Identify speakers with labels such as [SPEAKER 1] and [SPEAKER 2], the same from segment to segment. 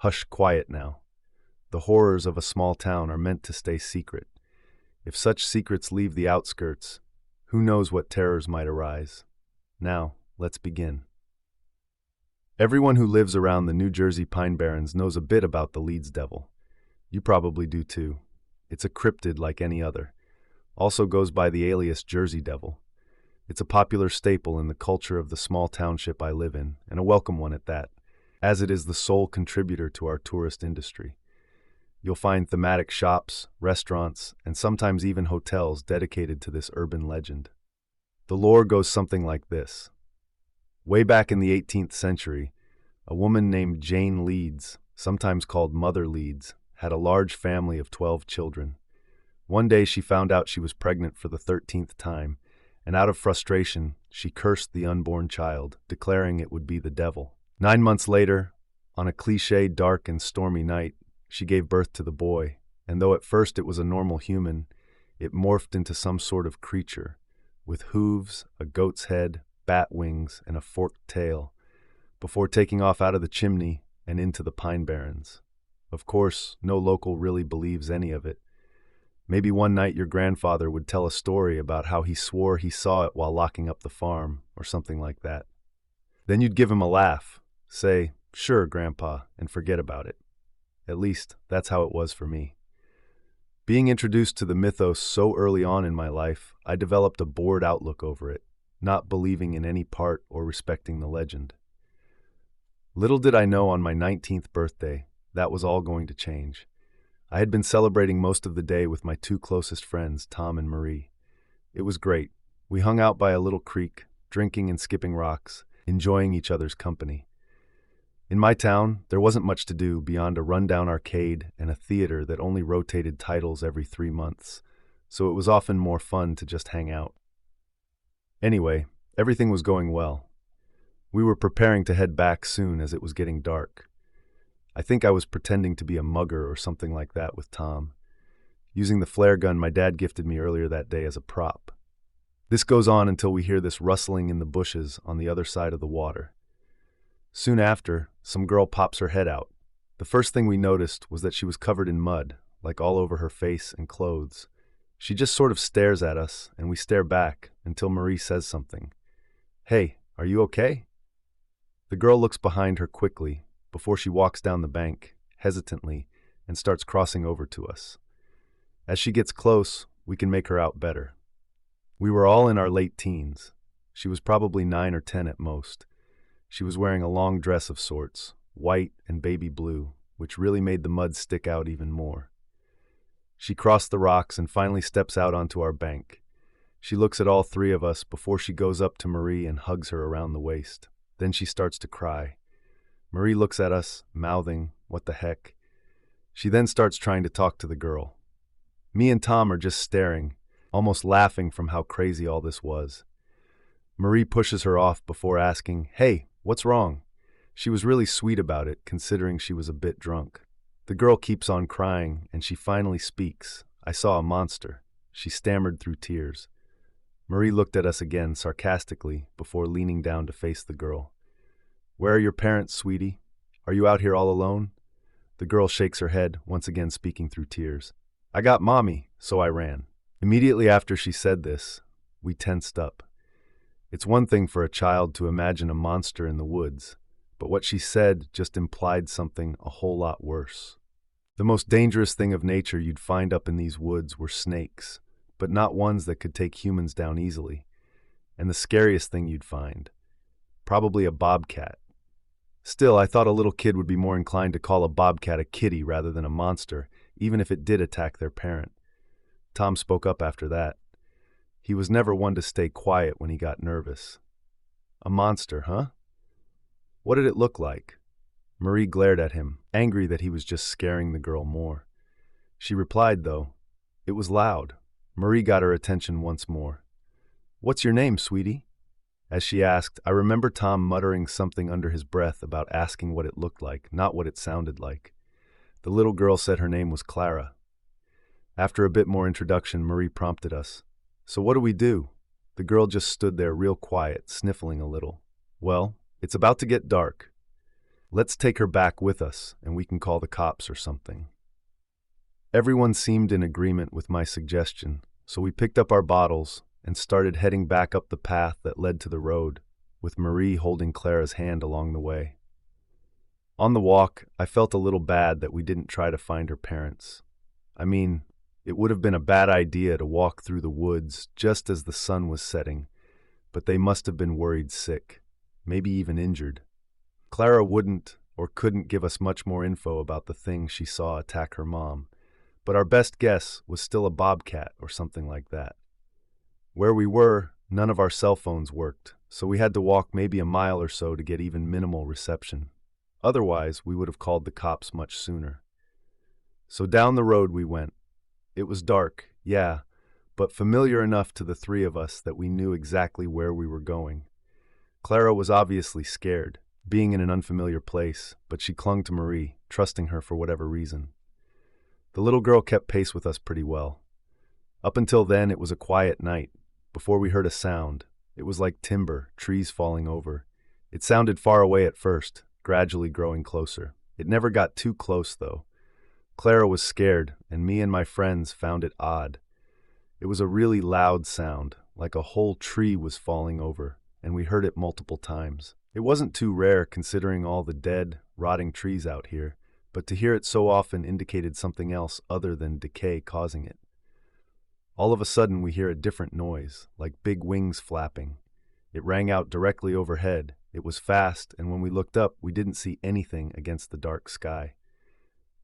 [SPEAKER 1] Hush, quiet now. The horrors of a small town are meant to stay secret. If such secrets leave the outskirts, who knows what terrors might arise. Now, let's begin. Everyone who lives around the New Jersey Pine Barrens knows a bit about the Leeds Devil. You probably do too. It's a cryptid like any other. Also goes by the alias Jersey Devil. It's a popular staple in the culture of the small township I live in, and a welcome one at that, as it is the sole contributor to our tourist industry. You'll find thematic shops, restaurants, and sometimes even hotels dedicated to this urban legend. The lore goes something like this. Way back in the 18th century, a woman named Jane Leeds, sometimes called Mother Leeds, had a large family of 12 children. One day she found out she was pregnant for the 13th time, and out of frustration, she cursed the unborn child, declaring it would be the devil. 9 months later, on a cliché dark and stormy night, she gave birth to the boy, and though at first it was a normal human, it morphed into some sort of creature, with hooves, a goat's head, bat wings, and a forked tail, before taking off out of the chimney and into the Pine Barrens. Of course, no local really believes any of it. Maybe one night your grandfather would tell a story about how he swore he saw it while locking up the farm, or something like that. Then you'd give him a laugh, say, "Sure, Grandpa," and forget about it. At least, that's how it was for me. Being introduced to the mythos so early on in my life, I developed a bored outlook over it, not believing in any part or respecting the legend. Little did I know on my 19th birthday, that was all going to change. I had been celebrating most of the day with my two closest friends, Tom and Marie. It was great. We hung out by a little creek, drinking and skipping rocks, enjoying each other's company. In my town, there wasn't much to do beyond a rundown arcade and a theater that only rotated titles every 3 months, so it was often more fun to just hang out. Anyway, everything was going well. We were preparing to head back soon as it was getting dark. I think I was pretending to be a mugger or something like that with Tom, using the flare gun my dad gifted me earlier that day as a prop. This goes on until we hear this rustling in the bushes on the other side of the water. Soon after, some girl pops her head out. The first thing we noticed was that she was covered in mud, like all over her face and clothes. She just sort of stares at us, and we stare back until Marie says something. "Hey, are you okay?" The girl looks behind her quickly before she walks down the bank, hesitantly, and starts crossing over to us. As she gets close, we can make her out better. We were all in our late teens. She was probably 9 or 10 at most. She was wearing a long dress of sorts, white and baby blue, which really made the mud stick out even more. She crossed the rocks and finally steps out onto our bank. She looks at all three of us before she goes up to Marie and hugs her around the waist. Then she starts to cry. Marie looks at us, mouthing, "What the heck?" She then starts trying to talk to the girl. Me and Tom are just staring, almost laughing from how crazy all this was. Marie pushes her off before asking, "Hey, what's wrong?" She was really sweet about it, considering she was a bit drunk. The girl keeps on crying, and she finally speaks. "I saw a monster," she stammered through tears. Marie looked at us again sarcastically before leaning down to face the girl. "Where are your parents, sweetie? Are you out here all alone?" The girl shakes her head, once again speaking through tears. "I got Mommy, so I ran." Immediately after she said this, we tensed up. It's one thing for a child to imagine a monster in the woods, but what she said just implied something a whole lot worse. The most dangerous thing of nature you'd find up in these woods were snakes, but not ones that could take humans down easily. And the scariest thing you'd find, probably a bobcat. Still, I thought a little kid would be more inclined to call a bobcat a kitty rather than a monster, even if it did attack their parent. Tom spoke up after that. He was never one to stay quiet when he got nervous. "A monster, huh? What did it look like?" Marie glared at him, angry that he was just scaring the girl more. She replied, though. It was loud. Marie got her attention once more. "What's your name, sweetie?" As she asked, I remember Tom muttering something under his breath about asking what it looked like, not what it sounded like. The little girl said her name was Clara. After a bit more introduction, Marie prompted us. "So what do we do?" The girl just stood there real quiet, sniffling a little. "Well, it's about to get dark." Let's take her back with us, and we can call the cops or something. Everyone seemed in agreement with my suggestion, so we picked up our bottles and started heading back up the path that led to the road, with Marie holding Clara's hand along the way. On the walk, I felt a little bad that we didn't try to find her parents. I mean, it would have been a bad idea to walk through the woods just as the sun was setting, but they must have been worried sick, maybe even injured. Clara wouldn't or couldn't give us much more info about the thing she saw attack her mom, but our best guess was still a bobcat or something like that. Where we were, none of our cell phones worked, so we had to walk maybe a mile or so to get even minimal reception. Otherwise, we would have called the cops much sooner. So down the road we went. It was dark, yeah, but familiar enough to the three of us that we knew exactly where we were going. Clara was obviously scared, being in an unfamiliar place, but she clung to Marie, trusting her for whatever reason. The little girl kept pace with us pretty well. Up until then, it was a quiet night. Before we heard a sound, it was like timber, trees falling over. It sounded far away at first, gradually growing closer. It never got too close, though. Clara was scared, and me and my friends found it odd. It was a really loud sound, like a whole tree was falling over, and we heard it multiple times. It wasn't too rare considering all the dead, rotting trees out here, but to hear it so often indicated something else other than decay causing it. All of a sudden we hear a different noise, like big wings flapping. It rang out directly overhead. It was fast, and when we looked up, we didn't see anything against the dark sky.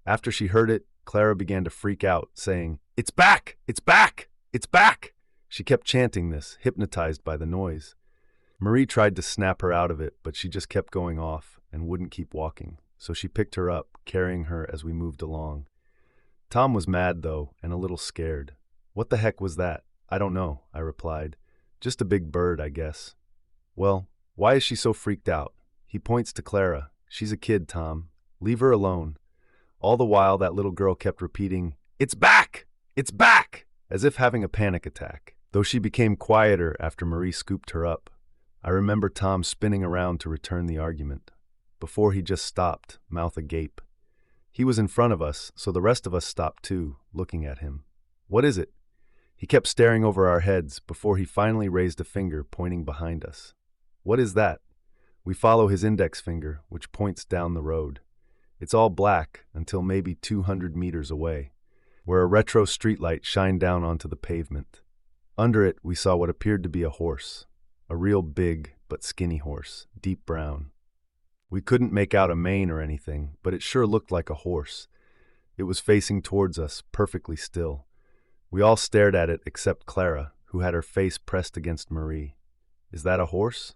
[SPEAKER 1] After she heard it, Clara began to freak out, saying, "It's back! It's back! It's back!" She kept chanting this, hypnotized by the noise. Marie tried to snap her out of it, but she just kept going off and wouldn't keep walking, so she picked her up, carrying her as we moved along. Tom was mad, though, and a little scared. "What the heck was that?" "I don't know," I replied. "Just a big bird, I guess." "Well, why is she so freaked out?" He points to Clara. "She's a kid, Tom. Leave her alone." All the while, that little girl kept repeating, "It's back! It's back!" as if having a panic attack. Though she became quieter after Marie scooped her up, I remember Tom spinning around to return the argument. Before he just stopped, mouth agape. He was in front of us, so the rest of us stopped too, looking at him. "What is it?" He kept staring over our heads before he finally raised a finger pointing behind us. "What is that?" We follow his index finger, which points down the road. It's all black until maybe 200 meters away, where a retro streetlight shined down onto the pavement. Under it, we saw what appeared to be a horse. A real big but skinny horse, deep brown. We couldn't make out a mane or anything, but it sure looked like a horse. It was facing towards us, perfectly still. We all stared at it except Clara, who had her face pressed against Marie. "Is that a horse?"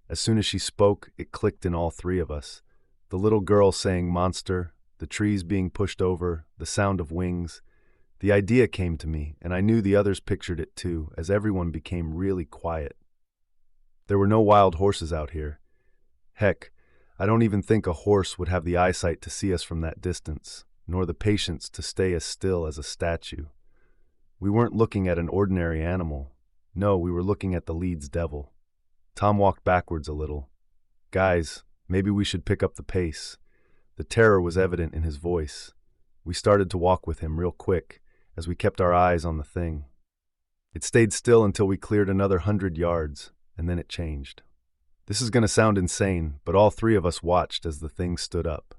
[SPEAKER 1] As soon as she spoke, it clicked in all three of us. The little girl saying monster, the trees being pushed over, the sound of wings. The idea came to me, and I knew the others pictured it too, as everyone became really quiet. There were no wild horses out here. Heck, I don't even think a horse would have the eyesight to see us from that distance, nor the patience to stay as still as a statue. We weren't looking at an ordinary animal. No, we were looking at the Leeds devil. Tom walked backwards a little. "Guys, maybe we should pick up the pace." The terror was evident in his voice. We started to walk with him real quick, as we kept our eyes on the thing. It stayed still until we cleared another 100 yards, and then it changed. This is going to sound insane, but all three of us watched as the thing stood up.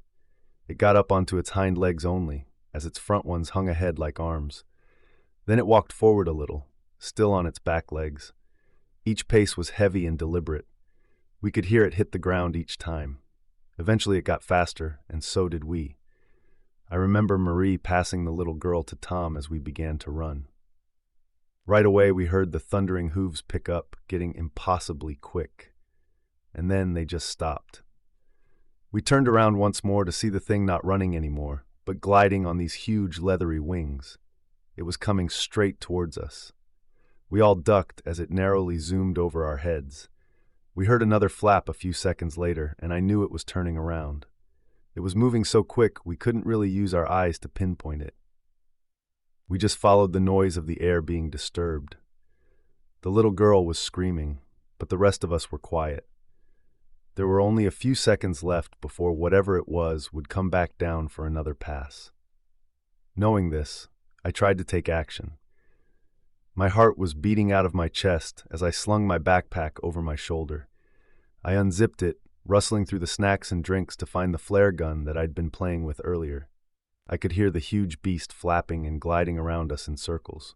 [SPEAKER 1] It got up onto its hind legs only, as its front ones hung ahead like arms. Then it walked forward a little, still on its back legs. Each pace was heavy and deliberate. We could hear it hit the ground each time. Eventually it got faster, and so did we. I remember Marie passing the little girl to Tom as we began to run. Right away we heard the thundering hooves pick up, getting impossibly quick. And then they just stopped. We turned around once more to see the thing not running anymore, but gliding on these huge leathery wings. It was coming straight towards us. We all ducked as it narrowly zoomed over our heads. We heard another flap a few seconds later, and I knew it was turning around. It was moving so quick we couldn't really use our eyes to pinpoint it. We just followed the noise of the air being disturbed. The little girl was screaming, but the rest of us were quiet. There were only a few seconds left before whatever it was would come back down for another pass. Knowing this, I tried to take action. My heart was beating out of my chest as I slung my backpack over my shoulder. I unzipped it, rustling through the snacks and drinks to find the flare gun that I'd been playing with earlier. I could hear the huge beast flapping and gliding around us in circles.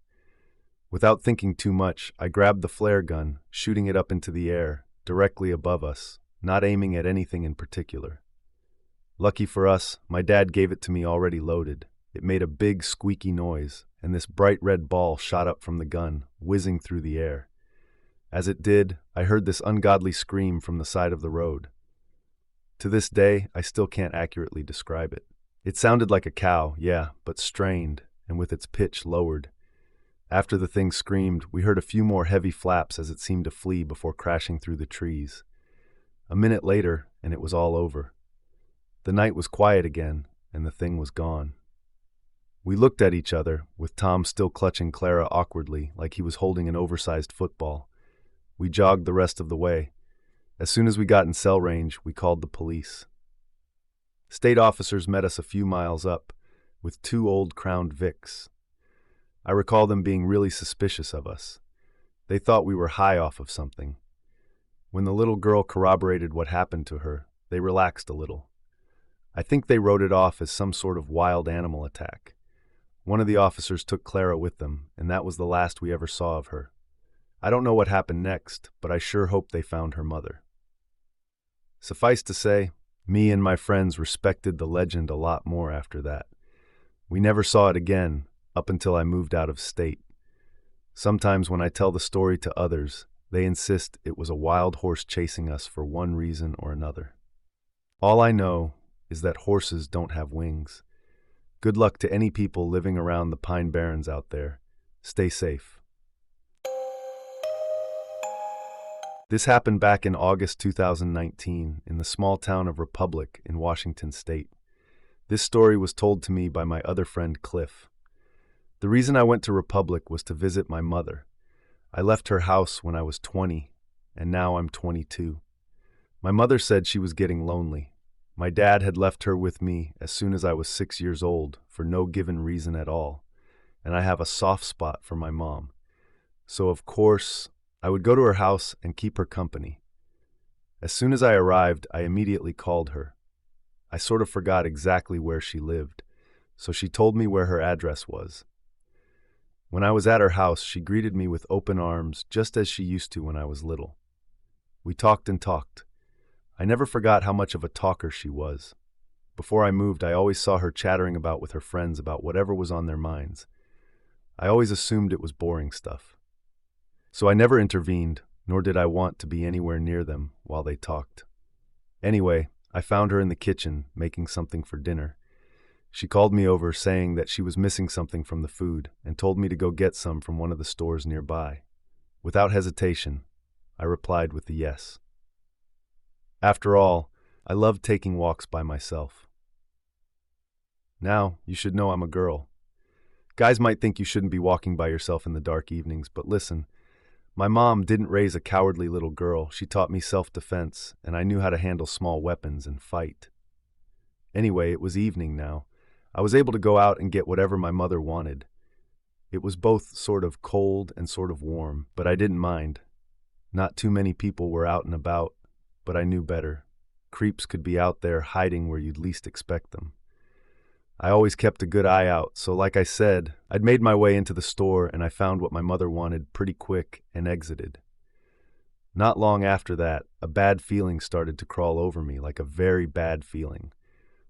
[SPEAKER 1] Without thinking too much, I grabbed the flare gun, shooting it up into the air, directly above us, not aiming at anything in particular. Lucky for us, my dad gave it to me already loaded. It made a big squeaky noise, and this bright red ball shot up from the gun, whizzing through the air. As it did, I heard this ungodly scream from the side of the road. To this day, I still can't accurately describe it. It sounded like a cow, yeah, but strained, and with its pitch lowered. After the thing screamed, we heard a few more heavy flaps as it seemed to flee before crashing through the trees. A minute later, and it was all over. The night was quiet again, and the thing was gone. We looked at each other, with Tom still clutching Clara awkwardly, like he was holding an oversized football. We jogged the rest of the way. As soon as we got in cell range, we called the police. State officers met us a few miles up, with 2 old Crowned Vics. I recall them being really suspicious of us. They thought we were high off of something. When the little girl corroborated what happened to her, they relaxed a little. I think they wrote it off as some sort of wild animal attack. One of the officers took Clara with them, and that was the last we ever saw of her. I don't know what happened next, but I sure hope they found her mother. Suffice to say, me and my friends respected the legend a lot more after that. We never saw it again, up until I moved out of state. Sometimes when I tell the story to others, they insist it was a wild horse chasing us for one reason or another. All I know is that horses don't have wings. Good luck to any people living around the Pine Barrens out there. Stay safe. This happened back in August 2019 in the small town of Republic in Washington State. This story was told to me by my other friend Cliff. The reason I went to Republic was to visit my mother. I left her house when I was 20, and now I'm 22. My mother said she was getting lonely. My dad had left her with me as soon as I was 6 years old for no given reason at all, and I have a soft spot for my mom. So of course, I would go to her house and keep her company. As soon as I arrived, I immediately called her. I sort of forgot exactly where she lived, so she told me where her address was. When I was at her house, she greeted me with open arms, just as she used to when I was little. We talked and talked. I never forgot how much of a talker she was. Before I moved, I always saw her chattering about with her friends about whatever was on their minds. I always assumed it was boring stuff. So I never intervened, nor did I want to be anywhere near them while they talked. Anyway, I found her in the kitchen, making something for dinner. She called me over, saying that she was missing something from the food, and told me to go get some from one of the stores nearby. Without hesitation, I replied with a yes. After all, I loved taking walks by myself. Now, you should know I'm a girl. Guys might think you shouldn't be walking by yourself in the dark evenings, but listen, my mom didn't raise a cowardly little girl. She taught me self-defense, and I knew how to handle small weapons and fight. Anyway, it was evening now. I was able to go out and get whatever my mother wanted. It was both sort of cold and sort of warm, but I didn't mind. Not too many people were out and about, but I knew better. Creeps could be out there hiding where you'd least expect them. I always kept a good eye out, so like I said, I'd made my way into the store and I found what my mother wanted pretty quick and exited. Not long after that, a bad feeling started to crawl over me, like a very bad feeling.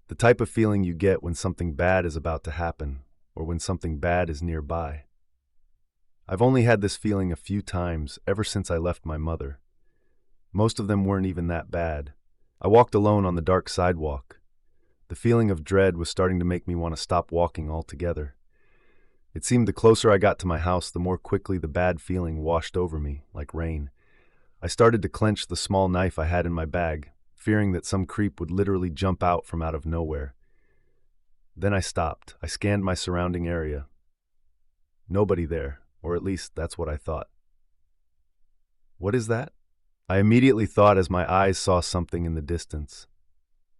[SPEAKER 1] The type of feeling you get when something bad is about to happen, or when something bad is nearby. I've only had this feeling a few times ever since I left my mother. Most of them weren't even that bad. I walked alone on the dark sidewalk. The feeling of dread was starting to make me want to stop walking altogether. It seemed the closer I got to my house, the more quickly the bad feeling washed over me, like rain. I started to clench the small knife I had in my bag, fearing that some creep would literally jump out from out of nowhere. Then I stopped. I scanned my surrounding area. Nobody there, or at least that's what I thought. What is that? I immediately thought as my eyes saw something in the distance.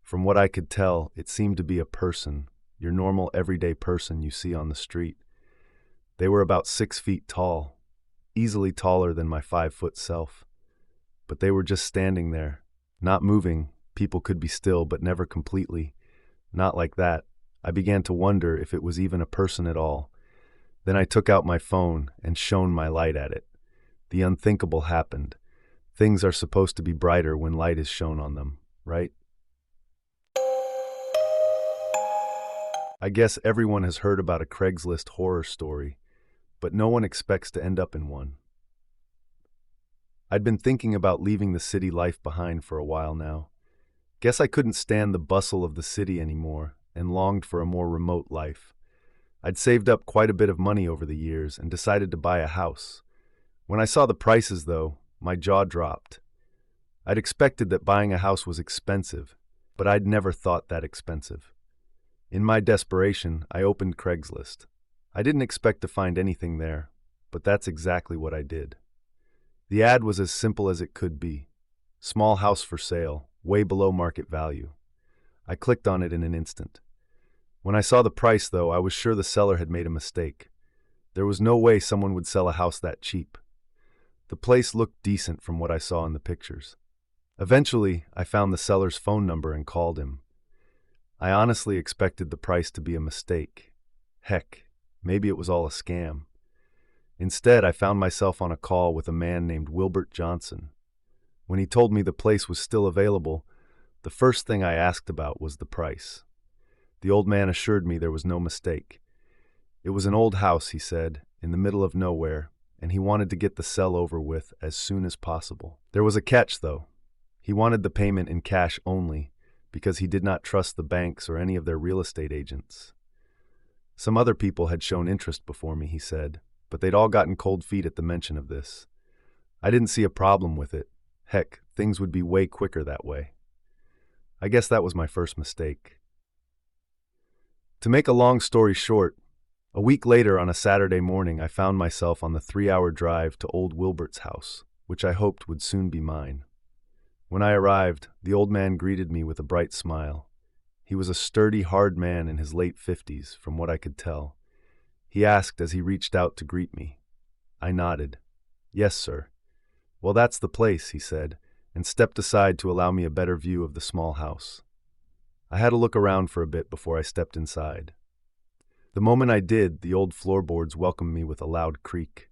[SPEAKER 1] From what I could tell, it seemed to be a person, your normal everyday person you see on the street. They were about 6 feet tall, easily taller than my 5-foot self. But they were just standing there, not moving. People could be still, but never completely. Not like that. I began to wonder if it was even a person at all. Then I took out my phone and shone my light at it. The unthinkable happened. Things are supposed to be brighter when light is shown on them, right? I guess everyone has heard about a Craigslist horror story, but no one expects to end up in one. I'd been thinking about leaving the city life behind for a while now. Guess I couldn't stand the bustle of the city anymore and longed for a more remote life. I'd saved up quite a bit of money over the years and decided to buy a house. When I saw the prices, though, my jaw dropped. I'd expected that buying a house was expensive, but I'd never thought that expensive. In my desperation, I opened Craigslist. I didn't expect to find anything there, but that's exactly what I did. The ad was as simple as it could be. Small house for sale, way below market value. I clicked on it in an instant. When I saw the price, though, I was sure the seller had made a mistake. There was no way someone would sell a house that cheap. The place looked decent from what I saw in the pictures. Eventually, I found the seller's phone number and called him. I honestly expected the price to be a mistake. Heck, maybe it was all a scam. Instead, I found myself on a call with a man named Wilbert Johnson. When he told me the place was still available, the first thing I asked about was the price. The old man assured me there was no mistake. It was an old house, he said, in the middle of nowhere, and he wanted to get the sell over with as soon as possible. There was a catch, though. He wanted the payment in cash only, because he did not trust the banks or any of their real estate agents. Some other people had shown interest before me, he said, but they'd all gotten cold feet at the mention of this. I didn't see a problem with it. Heck, things would be way quicker that way. I guess that was my first mistake. To make a long story short, a week later on a Saturday morning, I found myself on the 3-hour drive to old Wilbert's house, which I hoped would soon be mine. When I arrived, the old man greeted me with a bright smile. He was a sturdy, hard man in his late 50s, from what I could tell. He asked as he reached out to greet me. I nodded. Yes, sir. Well, that's the place, he said, and stepped aside to allow me a better view of the small house. I had to look around for a bit before I stepped inside. The moment I did, the old floorboards welcomed me with a loud creak.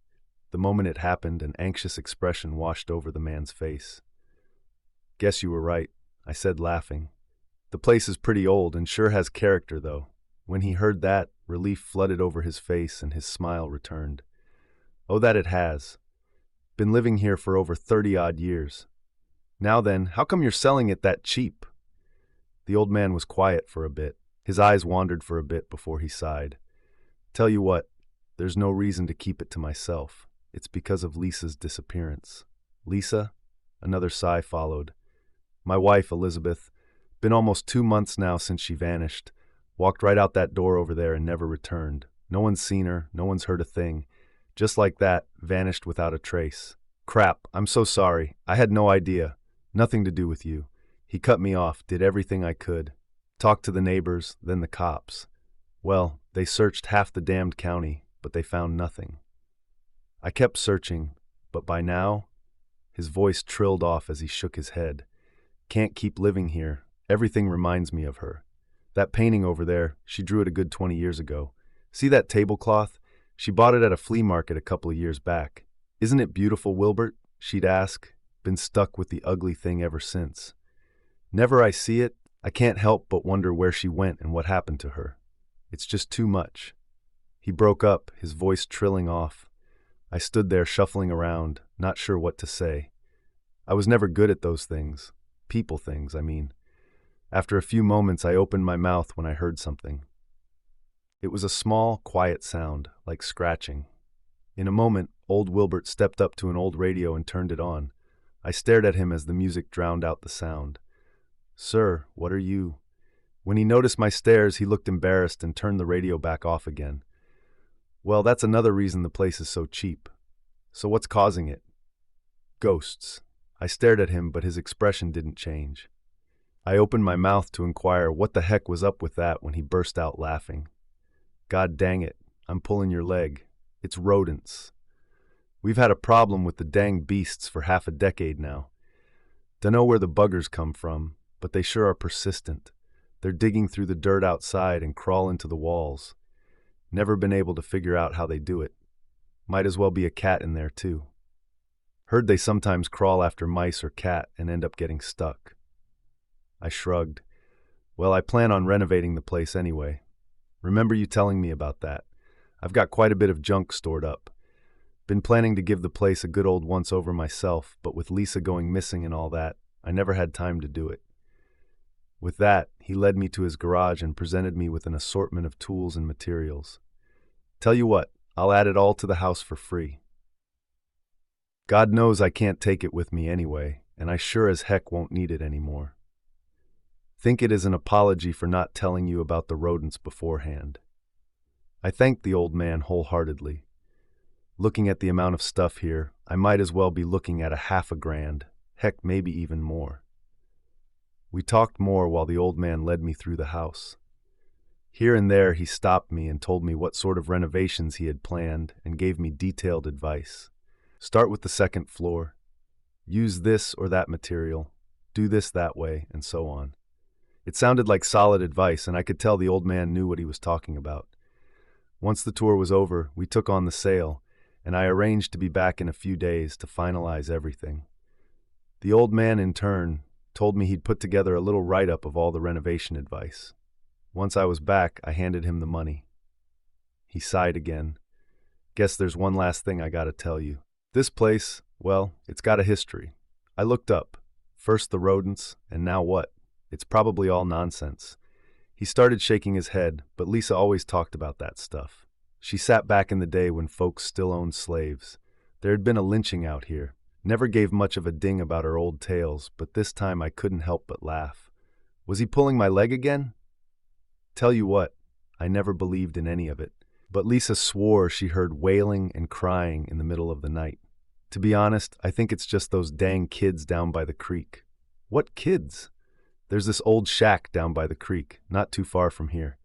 [SPEAKER 1] The moment it happened, an anxious expression washed over the man's face. Guess you were right, I said, laughing. The place is pretty old and sure has character, though. When he heard that, relief flooded over his face and his smile returned. Oh, that it has. Been living here for over 30-odd years. Now then, how come you're selling it that cheap? The old man was quiet for a bit. His eyes wandered for a bit before he sighed. Tell you what, there's no reason to keep it to myself. It's because of Lisa's disappearance. Lisa? Another sigh followed. My wife, Elizabeth. Been almost 2 months now since she vanished. Walked right out that door over there and never returned. No one's seen her, no one's heard a thing. Just like that, vanished without a trace. Crap, I'm so sorry. I had no idea. Nothing to do with you. He cut me off, did everything I could. Talked to the neighbors, then the cops. Well, they searched half the damned county, but they found nothing. I kept searching, but by now, his voice trilled off as he shook his head. Can't keep living here. Everything reminds me of her. That painting over there, she drew it a good 20 years ago. See that tablecloth? She bought it at a flea market a couple of years back. Isn't it beautiful, Wilbert? She'd ask. Been stuck with the ugly thing ever since. Never I see it, I can't help but wonder where she went and what happened to her. It's just too much. He broke up, his voice trilling off. I stood there shuffling around, not sure what to say. I was never good at those things. People things, I mean. After a few moments, I opened my mouth when I heard something. It was a small, quiet sound, like scratching. In a moment, old Wilbert stepped up to an old radio and turned it on. I stared at him as the music drowned out the sound. Sir, what are you? When he noticed my stares, he looked embarrassed and turned the radio back off again. Well, that's another reason the place is so cheap. So what's causing it? Ghosts. I stared at him, but his expression didn't change. I opened my mouth to inquire what the heck was up with that when he burst out laughing. God dang it, I'm pulling your leg. It's rodents. We've had a problem with the dang beasts for half a decade now. Dunno where the buggers come from, but they sure are persistent. They're digging through the dirt outside and crawl into the walls. Never been able to figure out how they do it. Might as well be a cat in there, too. Heard they sometimes crawl after mice or cat and end up getting stuck. I shrugged. Well, I plan on renovating the place anyway. Remember you telling me about that. I've got quite a bit of junk stored up. Been planning to give the place a good old once-over myself, but with Lisa going missing and all that, I never had time to do it. With that, he led me to his garage and presented me with an assortment of tools and materials. Tell you what, I'll add it all to the house for free. God knows I can't take it with me anyway, and I sure as heck won't need it anymore. Think it is an apology for not telling you about the rodents beforehand. I thanked the old man wholeheartedly. Looking at the amount of stuff here, I might as well be looking at $50,000, heck, maybe even more. We talked more while the old man led me through the house. Here and there he stopped me and told me what sort of renovations he had planned and gave me detailed advice. Start with the second floor. Use this or that material. Do this that way, and so on. It sounded like solid advice, and I could tell the old man knew what he was talking about. Once the tour was over, we took on the sale, and I arranged to be back in a few days to finalize everything. The old man, in turn, told me he'd put together a little write-up of all the renovation advice. Once I was back, I handed him the money. He sighed again. Guess there's one last thing I gotta tell you. This place, well, it's got a history. I looked up. First the rodents, and now what? It's probably all nonsense. He started shaking his head, but Lisa always talked about that stuff. She sat back in the day when folks still owned slaves. There had been a lynching out here. Never gave much of a ding about her old tales, but this time I couldn't help but laugh. Was he pulling my leg again? Tell you what, I never believed in any of it. But Lisa swore she heard wailing and crying in the middle of the night. To be honest, I think it's just those dang kids down by the creek. What kids? There's this old shack down by the creek, not too far from here.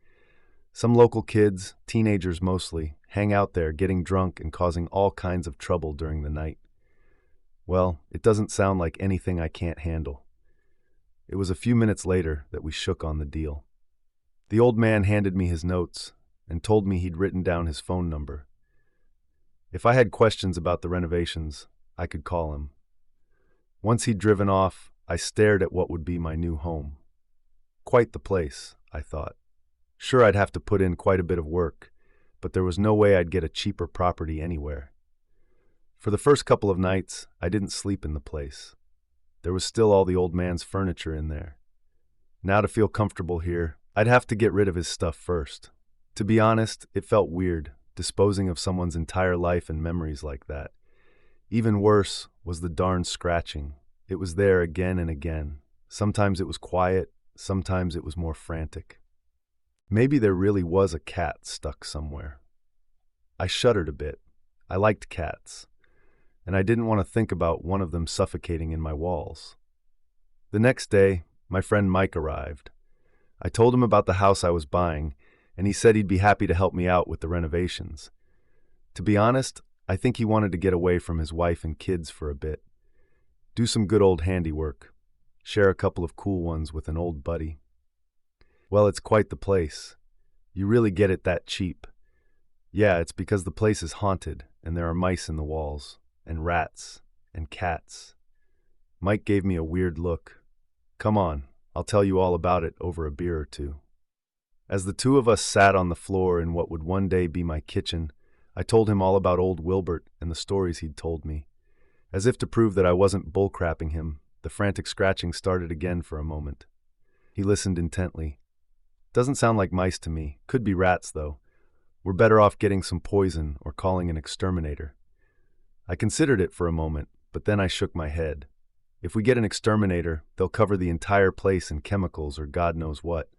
[SPEAKER 1] Some local kids, teenagers mostly, hang out there getting drunk and causing all kinds of trouble during the night. Well, it doesn't sound like anything I can't handle. It was a few minutes later that we shook on the deal. The old man handed me his notes and told me he'd written down his phone number. If I had questions about the renovations, I could call him. Once he'd driven off, I stared at what would be my new home. Quite the place, I thought. Sure, I'd have to put in quite a bit of work, but there was no way I'd get a cheaper property anywhere. For the first couple of nights, I didn't sleep in the place. There was still all the old man's furniture in there. Now to feel comfortable here, I'd have to get rid of his stuff first. To be honest, it felt weird, disposing of someone's entire life and memories like that. Even worse was the darn scratching. It was there again and again. Sometimes it was quiet, sometimes it was more frantic. Maybe there really was a cat stuck somewhere. I shuddered a bit. I liked cats, and I didn't want to think about one of them suffocating in my walls. The next day, my friend Mike arrived. I told him about the house I was buying, and he said he'd be happy to help me out with the renovations. To be honest, I think he wanted to get away from his wife and kids for a bit. Do some good old handiwork. Share a couple of cool ones with an old buddy. Well, it's quite the place. You really get it that cheap. Yeah, it's because the place is haunted, and there are mice in the walls, and rats, and cats. Mike gave me a weird look. Come on, I'll tell you all about it over a beer or two. As the two of us sat on the floor in what would one day be my kitchen, I told him all about old Wilbert and the stories he'd told me. As if to prove that I wasn't bullcrapping him, the frantic scratching started again for a moment. He listened intently. Doesn't sound like mice to me. Could be rats, though. We're better off getting some poison or calling an exterminator. I considered it for a moment, but then I shook my head. If we get an exterminator, they'll cover the entire place in chemicals or God knows what.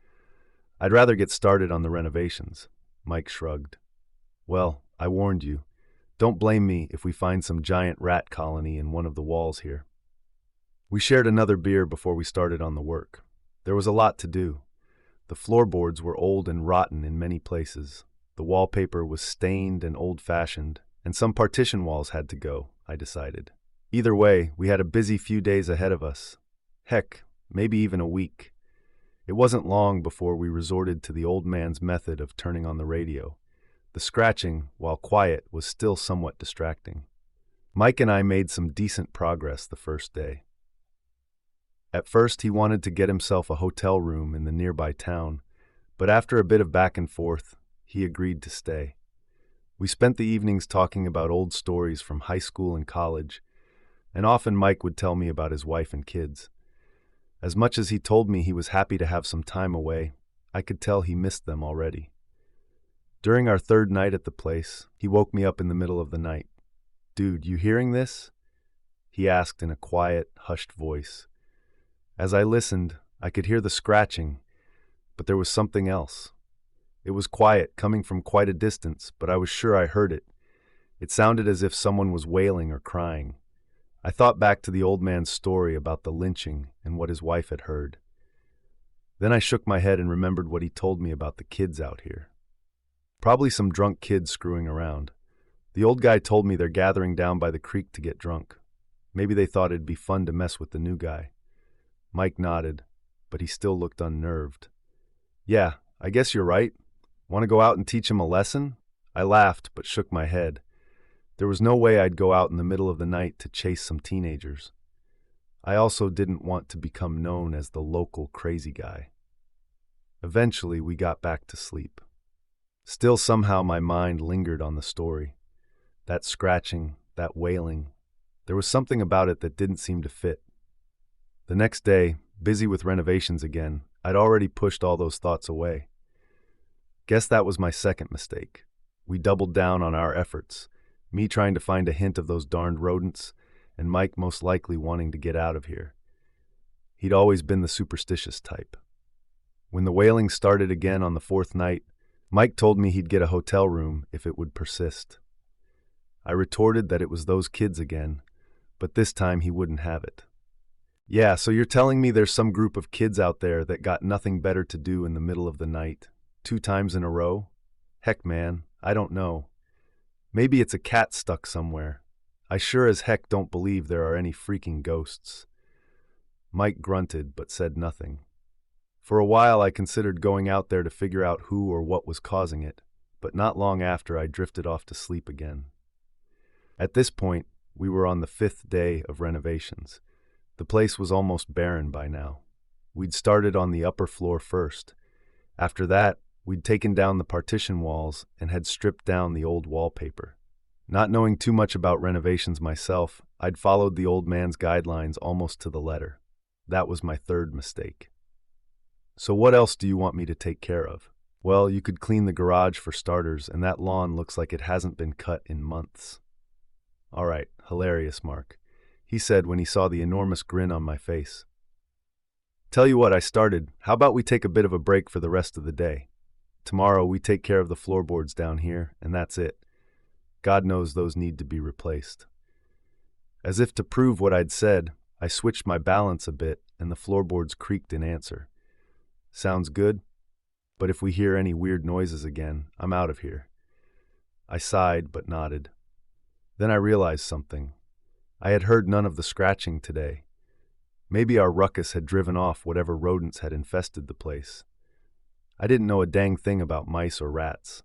[SPEAKER 1] I'd rather get started on the renovations. Mike shrugged. Well, I warned you. Don't blame me if we find some giant rat colony in one of the walls here. We shared another beer before we started on the work. There was a lot to do. The floorboards were old and rotten in many places. The wallpaper was stained and old-fashioned, and some partition walls had to go, I decided. Either way, we had a busy few days ahead of us. Heck, maybe even a week. It wasn't long before we resorted to the old man's method of turning on the radio. The scratching, while quiet, was still somewhat distracting. Mike and I made some decent progress the first day. At first, he wanted to get himself a hotel room in the nearby town, but after a bit of back and forth, he agreed to stay. We spent the evenings talking about old stories from high school and college, and often Mike would tell me about his wife and kids. As much as he told me he was happy to have some time away, I could tell he missed them already. During our third night at the place, he woke me up in the middle of the night. "Dude, you hearing this?" he asked in a quiet, hushed voice. As I listened, I could hear the scratching, but there was something else. It was quiet, coming from quite a distance, but I was sure I heard it. It sounded as if someone was wailing or crying. I thought back to the old man's story about the lynching and what his wife had heard. Then I shook my head and remembered what he told me about the kids out here. Probably some drunk kids screwing around. The old guy told me they're gathering down by the creek to get drunk. Maybe they thought it'd be fun to mess with the new guy. Mike nodded, but he still looked unnerved. "Yeah, I guess you're right. Want to go out and teach him a lesson?" I laughed, but shook my head. There was no way I'd go out in the middle of the night to chase some teenagers. I also didn't want to become known as the local crazy guy. Eventually, we got back to sleep. Still, somehow my mind lingered on the story. That scratching, that wailing. There was something about it that didn't seem to fit. The next day, busy with renovations again, I'd already pushed all those thoughts away. Guess that was my second mistake. We doubled down on our efforts, me trying to find a hint of those darned rodents, and Mike most likely wanting to get out of here. He'd always been the superstitious type. When the wailing started again on the fourth night, Mike told me he'd get a hotel room if it would persist. I retorted that it was those kids again, but this time he wouldn't have it. "Yeah, so you're telling me there's some group of kids out there that got nothing better to do in the middle of the night, 2 times in a row? Heck, man, I don't know. Maybe it's a cat stuck somewhere. I sure as heck don't believe there are any freaking ghosts." Mike grunted but said nothing. For a while I considered going out there to figure out who or what was causing it, but not long after I drifted off to sleep again. At this point, we were on the 5th day of renovations. The place was almost barren by now. We'd started on the upper floor first. After that, we'd taken down the partition walls and had stripped down the old wallpaper. Not knowing too much about renovations myself, I'd followed the old man's guidelines almost to the letter. That was my third mistake. "So what else do you want me to take care of?" "Well, you could clean the garage for starters, and that lawn looks like it hasn't been cut in months." "All right, hilarious, Mark," he said when he saw the enormous grin on my face. "Tell you what," I started, "how about we take a bit of a break for the rest of the day? Tomorrow we take care of the floorboards down here, and that's it. God knows those need to be replaced." As if to prove what I'd said, I switched my balance a bit, and the floorboards creaked in answer. "Sounds good, but if we hear any weird noises again, I'm out of here." I sighed but nodded. Then I realized something. I had heard none of the scratching today. Maybe our ruckus had driven off whatever rodents had infested the place. I didn't know a dang thing about mice or rats.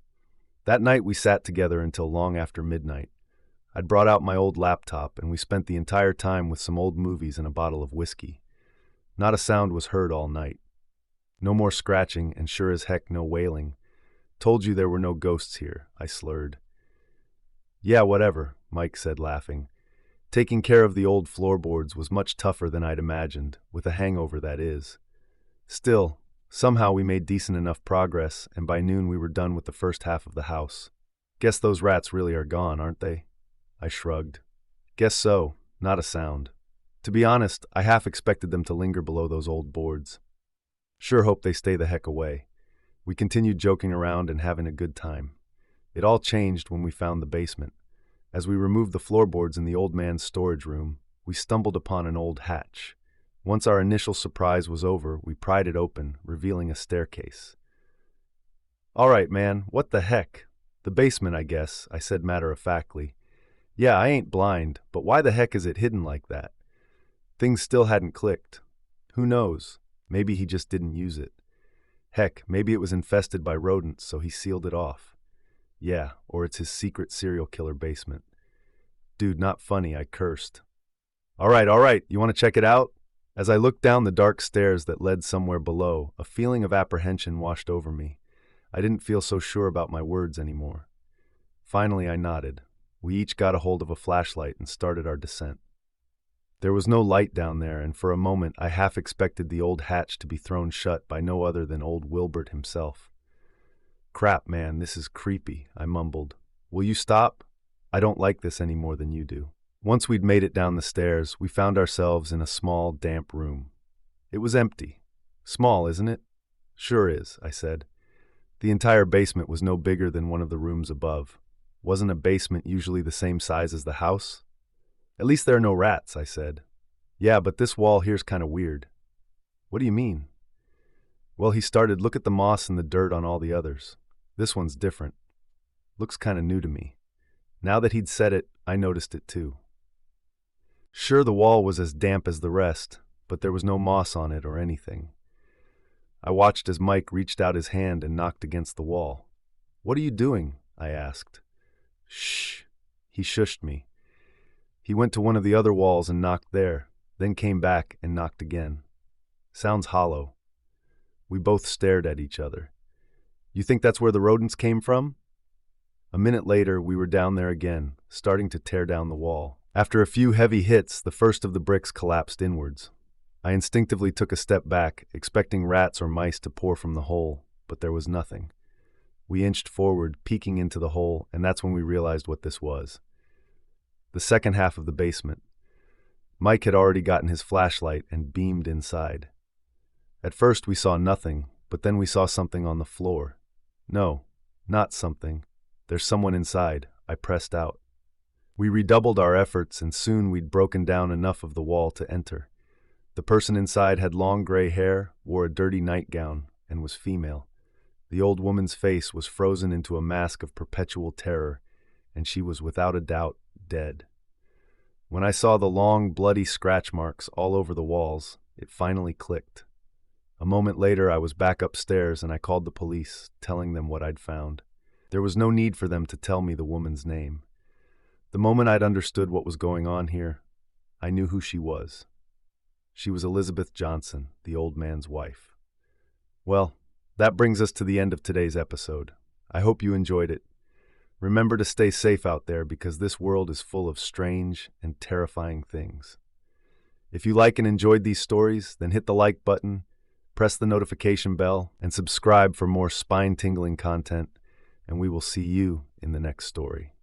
[SPEAKER 1] That night we sat together until long after midnight. I'd brought out my old laptop, and we spent the entire time with some old movies and a bottle of whiskey. Not a sound was heard all night. No more scratching, and sure as heck no wailing. "Told you there were no ghosts here," I slurred. "Yeah, whatever," Mike said, laughing. Taking care of the old floorboards was much tougher than I'd imagined, with a hangover that is. Still, somehow we made decent enough progress, and by noon we were done with the first half of the house. "Guess those rats really are gone, aren't they?" I shrugged. "Guess so, not a sound. To be honest, I half expected them to linger below those old boards. Sure hope they stay the heck away." We continued joking around and having a good time. It all changed when we found the basement. As we removed the floorboards in the old man's storage room, we stumbled upon an old hatch. Once our initial surprise was over, we pried it open, revealing a staircase. "All right, man, what the heck? The basement, I guess," I said matter-of-factly. "Yeah, I ain't blind, but why the heck is it hidden like that?" Things still hadn't clicked. Who knows? Maybe he just didn't use it. Heck, maybe it was infested by rodents, so he sealed it off. Yeah, or it's his secret serial killer basement. Dude, not funny, I cursed. All right, you want to check it out? As I looked down the dark stairs that led somewhere below, a feeling of apprehension washed over me. I didn't feel so sure about my words anymore. Finally, I nodded. We each got a hold of a flashlight and started our descent. There was no light down there, and for a moment I half expected the old hatch to be thrown shut by no other than old Wilbert himself. "Crap, man, this is creepy," I mumbled. "Will you stop? I don't like this any more than you do." Once we'd made it down the stairs, we found ourselves in a small, damp room. It was empty. "Small, isn't it?" "Sure is," I said. The entire basement was no bigger than one of the rooms above. Wasn't a basement usually the same size as the house? "At least there are no rats," I said. "Yeah, but this wall here's kind of weird." "What do you mean?" Well, he started, "Look at the moss and the dirt on all the others. This one's different. Looks kind of new to me." Now that he'd said it, I noticed it too. Sure, the wall was as damp as the rest, but there was no moss on it or anything. I watched as Mike reached out his hand and knocked against the wall. "What are you doing?" I asked. "Shh." He shushed me. He went to one of the other walls and knocked there, then came back and knocked again. "Sounds hollow." We both stared at each other. "You think that's where the rodents came from?" A minute later, we were down there again, starting to tear down the wall. After a few heavy hits, the first of the bricks collapsed inwards. I instinctively took a step back, expecting rats or mice to pour from the hole, but there was nothing. We inched forward, peeking into the hole, and that's when we realized what this was. The second half of the basement. Mike had already gotten his flashlight and beamed inside. At first we saw nothing, but then we saw something on the floor. No, not something. There's someone inside. I pressed out. We redoubled our efforts, and soon we'd broken down enough of the wall to enter. The person inside had long gray hair, wore a dirty nightgown, and was female. The old woman's face was frozen into a mask of perpetual terror, and she was without a doubt dead. When I saw the long, bloody scratch marks all over the walls, it finally clicked. A moment later, I was back upstairs and I called the police, telling them what I'd found. There was no need for them to tell me the woman's name. The moment I'd understood what was going on here, I knew who she was. She was Elizabeth Johnson, the old man's wife. Well, that brings us to the end of today's episode. I hope you enjoyed it. Remember to stay safe out there because this world is full of strange and terrifying things. If you like and enjoyed these stories, then hit the like button, press the notification bell, and subscribe for more spine-tingling content, and we will see you in the next story.